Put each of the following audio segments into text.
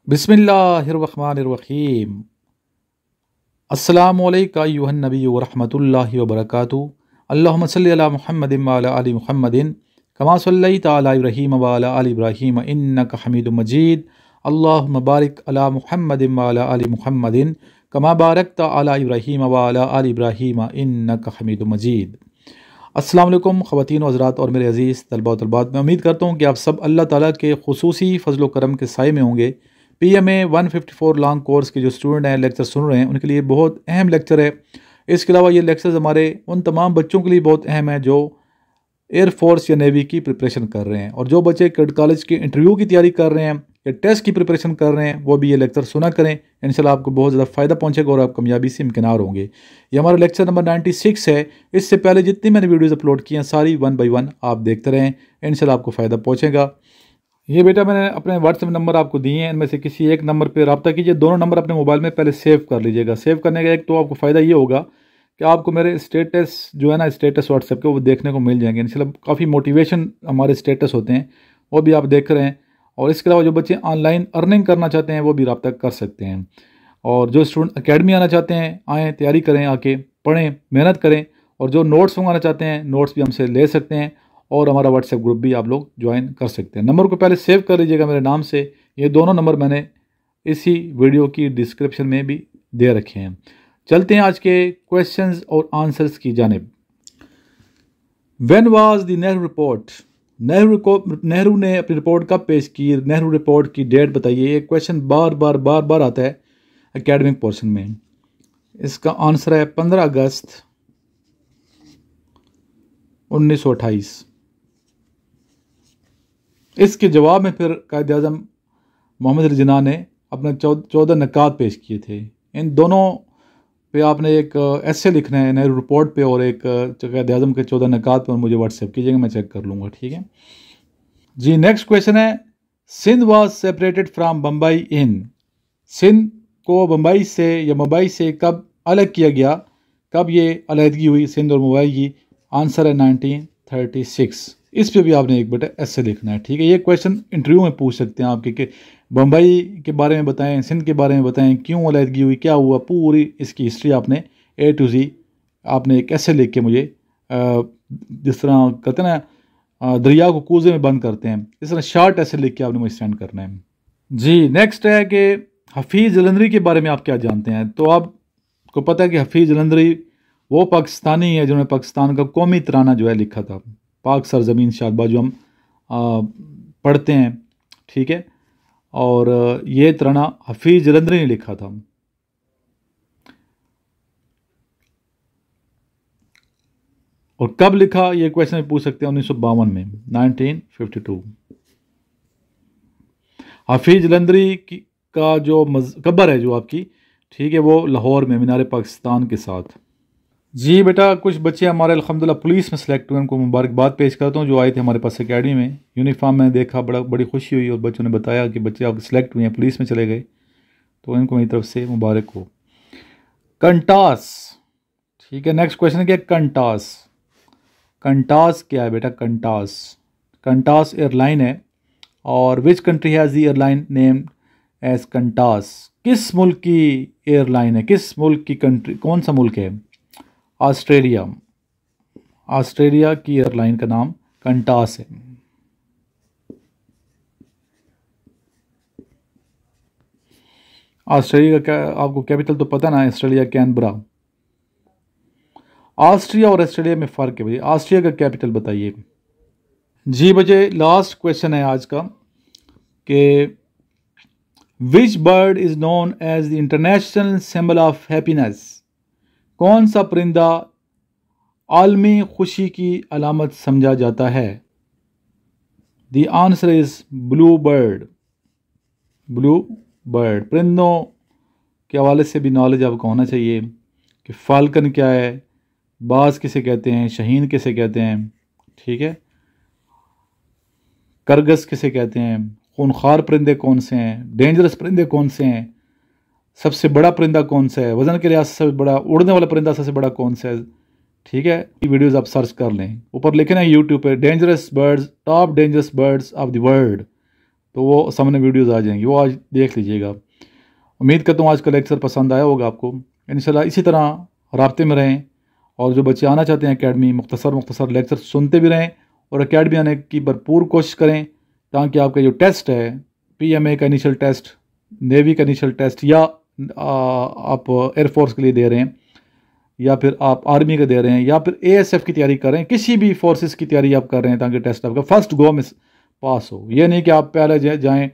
बिस्मिल्लाहिर्रहमानिर्रहीम। अस्सलामु अलैका अय्युहन नबी व रहमतुल्लाहि व बरकातुहू। अल्लाहुम्मा सल्लि अला मुहम्मदिन व अला आलि मुहम्मदिन कमा सल्लैता अला इब्राहीम व अला आलि इब्राहीम इन्नका हमीदुम मजीद। अल्लाहुम्मा बारिक अला मुहम्मदिन व अला आलि मुहम्मदिन कमा बारकता अला इब्राहीम व अला आलि इब्राहीम इन्नका हमीदुम मजीद। अस्सलाम वालेकुम ख़वातीन व हज़रात और मेरे अज़ीज़ तलबा व तलबात, मैं उम्मीद करता हूँ कि आप सब अल्लाह ताला के खुसूसी फ़ज़ल व करम के साए में होंगे। PMA 154 लॉन्ग कोर्स के जो स्टूडेंट हैं लेक्चर सुन रहे हैं, उनके लिए बहुत अहम लेक्चर है। इसके अलावा ये लेक्चर्स हमारे उन तमाम बच्चों के लिए बहुत अहम है जो एयरफोर्स या नेवी की प्रिपरेशन कर रहे हैं, और जो बच्चे कैडेट कॉलेज के इंटरव्यू की तैयारी कर रहे हैं या टेस्ट की प्रिपरेशन कर रहे हैं, वो भी ये लेक्चर सुना करें। इंशाल्लाह आपको बहुत ज़्यादा फ़ायदा पहुंचेगा और आप कामयाबी से इम्किनार होंगे। ये हमारा लेक्चर नंबर 96 है। इससे पहले जितनी मैंने वीडियोज़ अपलोड की हैं सारी 1 बाई 1 आप देखते रहें, इंशाल्लाह आपको फ़ायदा पहुँचेगा। ये बेटा मैंने अपने व्हाट्सएप नंबर आपको दिए हैं, इनमें से किसी एक नंबर पर रब्ता कीजिए। दोनों नंबर अपने मोबाइल में पहले सेव कर लीजिएगा। सेव करने का एक तो आपको फ़ायदा ये होगा कि आपको मेरे स्टेटस जो है ना, स्टेटस व्हाट्सएप के वो देखने को मिल जाएंगे। इंशाल्लाह काफ़ी मोटिवेशन हमारे स्टेटस होते हैं, वो भी आप देख रहे हैं। और इसके अलावा जो बच्चे ऑनलाइन अर्निंग करना चाहते हैं वो भी रब्ता कर सकते हैं। और जो स्टूडेंट अकेडमी आना चाहते हैं आएँ, तैयारी करें, आके पढ़ें, मेहनत करें। और जो नोट्स मंगाना चाहते हैं नोट्स भी हमसे ले सकते हैं, और हमारा व्हाट्सएप ग्रुप भी आप लोग ज्वाइन कर सकते हैं। नंबर को पहले सेव कर लीजिएगा मेरे नाम से। ये दोनों नंबर मैंने इसी वीडियो की डिस्क्रिप्शन में भी दे रखे हैं। चलते हैं आज के क्वेश्चंस और आंसर्स की जानिब। When was the Nehru report? Nehru ने अपनी रिपोर्ट कब पेश की? नेहरू रिपोर्ट की डेट बताइए। ये क्वेश्चन बार बार आता है एकेडमिक पोर्शन में। इसका आंसर है 15 अगस्त 1928। इसके जवाब में फिर कायद आज़म मोहम्मद अली जिन्ना ने अपने 14 निकात पेश किए थे। इन दोनों पे आपने एक ऐसे लिखना है नेहरू रिपोर्ट पे, और एक कायद आज़म के 14 निकात पे, और मुझे व्हाट्सएप कीजिएगा, मैं चेक कर लूँगा। ठीक है जी। नेक्स्ट क्वेश्चन है, Sindh was separated from Bombay in? Sindh को बम्बई से या मुंबई से कब अलग किया गया? कब ये अलहदगी हुई सिंध और मुंबई की? आंसर है 1936। इस पे भी आपने एक बेटा ऐसे लिखना है। ठीक है, ये क्वेश्चन इंटरव्यू में पूछ सकते हैं आपके कि बम्बई के बारे में बताएं, सिंध के बारे में बताएं, क्यों अलहदगी हुई, क्या हुआ, पूरी इसकी हिस्ट्री आपने A to Z आपने एक ऐसे लिख के मुझे, जिस तरह कहते हैं ना दरिया को कूजे में बंद करते हैं, इस तरह शार्ट ऐसे लिख के आपने मुझे सेंड करना है जी। नेक्स्ट है कि हफीज़ जलंधरी के बारे में आप क्या जानते हैं? तो आपको पता है कि हफीज़ जलंधरी वो पाकिस्तानी है जिन्होंने पाकिस्तान का कौमी तराना जो है लिखा था, पाक सरजमीन शादबा, जो हम पढ़ते हैं। ठीक है, और ये तराना हफीज़ जलंधरी ने लिखा था। और कब लिखा ये क्वेश्चन पूछ सकते हैं, 1952 में, 1952। हफीज़ जलंधरी का जो कब्र है जो आपकी, ठीक है, वो लाहौर में मीनार पाकिस्तान के साथ। जी बेटा, कुछ बच्चे हमारे अल्हम्दुलिल्लाह पुलिस में सेलेक्ट हुए, उनको मुबारकबाद पेश करता हूँ। जो आए थे हमारे पास एकेडमी में, यूनिफॉर्म में देखा, बड़ी खुशी हुई, और बच्चों ने बताया कि बच्चे आप सेलेक्ट हुए हैं, पुलिस में चले गए, तो इनको मेरी तरफ से मुबारक हो। कंटास, ठीक है। नेक्स्ट क्वेश्चन क्या है, कंटास। कंटास क्या है बेटा? कंटास एयरलाइन है। और which country has the airline named as Qantas? किस मुल्क की एयरलाइन है? किस मुल्क की कंट्री, कौन सा मुल्क है? ऑस्ट्रेलिया। ऑस्ट्रेलिया की एयरलाइन का नाम कंटास है। ऑस्ट्रेलिया का आपको कैपिटल तो पता ना, ऑस्ट्रेलिया कैनबरा। ऑस्ट्रिया और ऑस्ट्रेलिया में फ़र्क है भाई। ऑस्ट्रिया का कैपिटल बताइए जी। बच्चे, लास्ट क्वेश्चन है आज का कि which bird is known as the international symbol of happiness? कौन सा परिंदा आलमी खुशी की अलामत समझा जाता है? The answer is blue bird. Blue bird. परिंदों के हवाले से भी नॉलेज आपको होना चाहिए कि फाल्कन क्या है, बाज किसे कहते हैं, शहीन किसे कहते हैं, ठीक है, करगस किसे कहते हैं, खूनखार परिंदे कौन से हैं, डेंजरस परिंदे कौन से हैं, सबसे बड़ा परिंदा कौन सा है, वजन के लिहाज से सबसे बड़ा, उड़ने वाला परिंदा सबसे बड़ा कौन सा है। ठीक है, ये वीडियोस आप सर्च कर लें, ऊपर लिखे ना यूट्यूब पे dangerous birds, top dangerous birds of the world, तो वो सामने वीडियोज़ आ जाएंगी, वो आज देख लीजिएगा। उम्मीद करता हूँ आज का लेक्चर पसंद आया होगा आपको। इंशाल्लाह इसी तरह राब्ते में रहें, और जो बच्चे आना चाहते हैं एकेडमी, मुख्तसर लेक्चर सुनते भी रहें और एकेडमी आने की भरपूर कोशिश करें, ताकि आपका जो टेस्ट है, PMA का इनिशियल टेस्ट, नेवी का इनिशियल टेस्ट, या आप एयरफोर्स के लिए दे रहे हैं, या फिर आप आर्मी का दे रहे हैं, या फिर ASF की तैयारी कर रहे हैं, किसी भी फोर्सेस की तैयारी आप कर रहे हैं, ताकि टेस्ट आपका फर्स्ट गो में पास हो। ये नहीं कि आप पहले जाएँ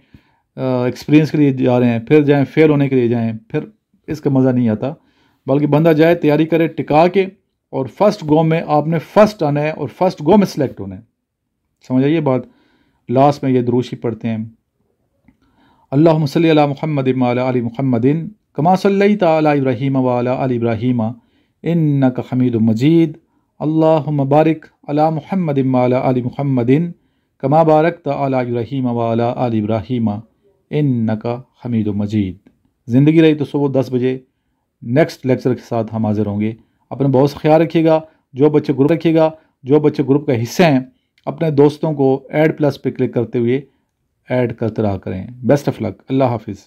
एक्सपीरियंस के लिए जा रहे हैं, फिर जाएँ फेल होने के लिए जाएँ, फिर इसका मज़ा नहीं आता। बल्कि बंदा जाए, तैयारी करे टिका के, और फर्स्ट गो में आपने फर्स्ट आना है और फर्स्ट गो में सिलेक्ट होना है। समझ आइए बात। लास्ट में ये दुरूशी पढ़ते हैं, अल्लाहुम्मा सल्ली अला मुहम्मदिन व अला आलि मुहम्मदिन कमा सल्लैता अला इब्राहीम व अला आलि इब्राहीम इन्नका हमीदुम मजीद। अल्लाहुम्मा बारिक अला मुहम्मदिन व अला आलि मुहम्मदिन कमा बारकता अला इब्राहीम व अला आलि इब्राहीम इन्नका हमीदुम मजीद। ज़िंदगी रही तो सुबह 10 बजे नेक्स्ट लेक्चर के साथ हम हाजिर होंगे। अपना बहुत सा ख्याल रखिएगा। जो बच्चे ग्रुप का हिस्सा हैं, अपने दोस्तों को ऐड+ पे क्लिक करते हुए ऐड करते रहा करें। Best of luck. अल्लाह हाफिज़।